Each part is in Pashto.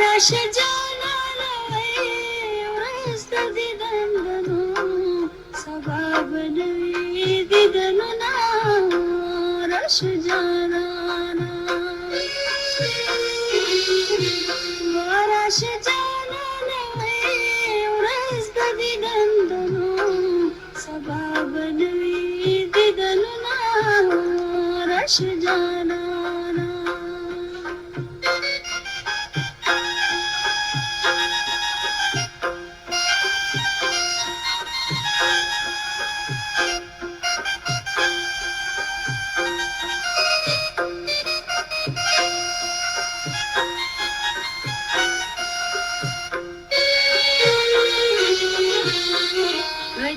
راشه جانانه ورځ د دیدن دنو سبا به نوي دیدنونه راشه جانانه راشه جانانه ورځ د دیدن دنو سبا به نوي دیدنونه راشه جانانه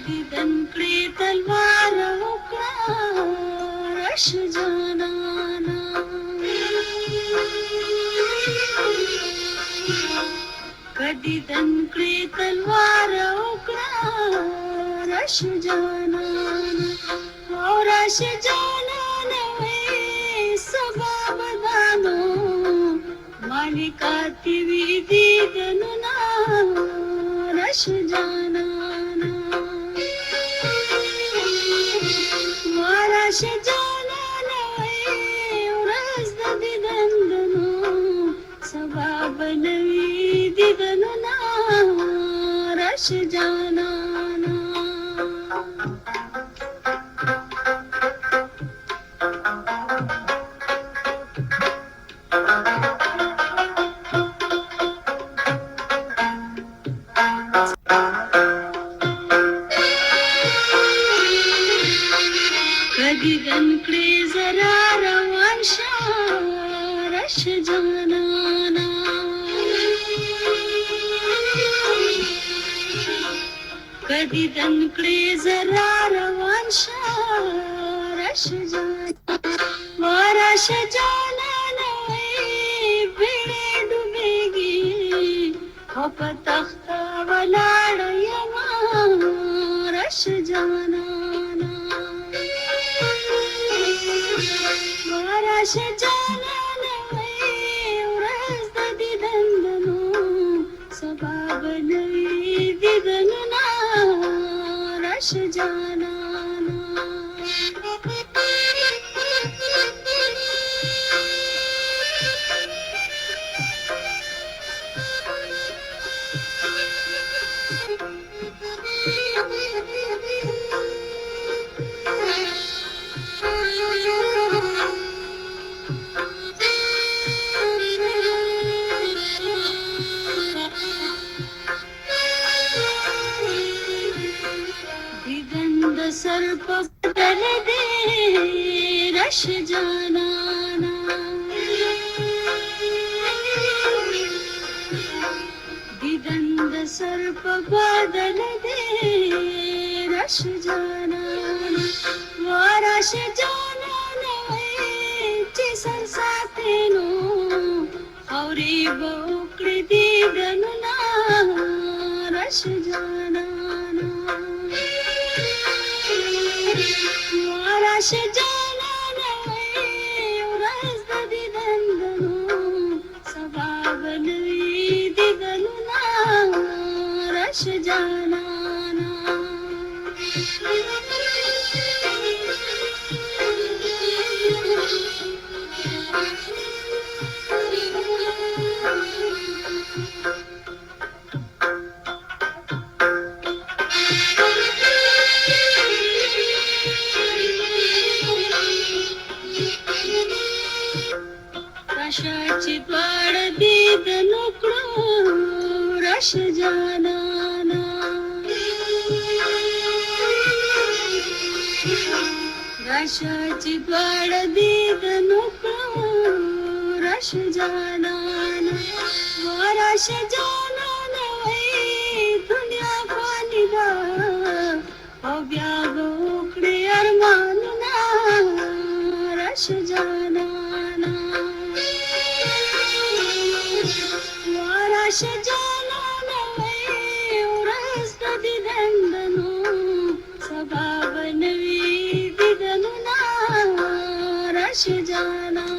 دیدن کړي تلوار وکړه راشه جانانه دیدن کړي تلوار وکړه راشه جانانه او راشه جانانه سبا بدانو مالکاتی وی دیدنونه راشه جانانه راشه جانانه ورځ د دیدن دنو سبا به نوي دیدنونه راشه جانانه دیدن کړي زرا روان شه راشه جانانه دیدن کړي زرا روان شه راشه جانانه راشه جانانه بیړې ډوبېږي او په تخته ولاړه یمه راشه جانانه راشه جانانه ورځ د دیدن دنو سبا به نوي دیدنونه راشه جانانه سر په بدل دې راشه جانانه دیدن د سر په بدل دې راشه جانانه راشه جانانه چې سر ساتې نو خاورې به وکړي دیدنونه راشه جانانه راشه جانانه ورځ د دیدن دنو سبا به نوي دیدنونه راشه جانانه راشه چې دواړه دیدن وکړو راشه جانانه راشه چې دواړه دیدن وکړو راشه جانانه راشه جانانه دنیا فاني ده او بیا به وکړې ارمانونه راشه جانانه راشه جانانه وای ورځ د دیدن دنو سبا به نوي دیدنونه راشه جانانه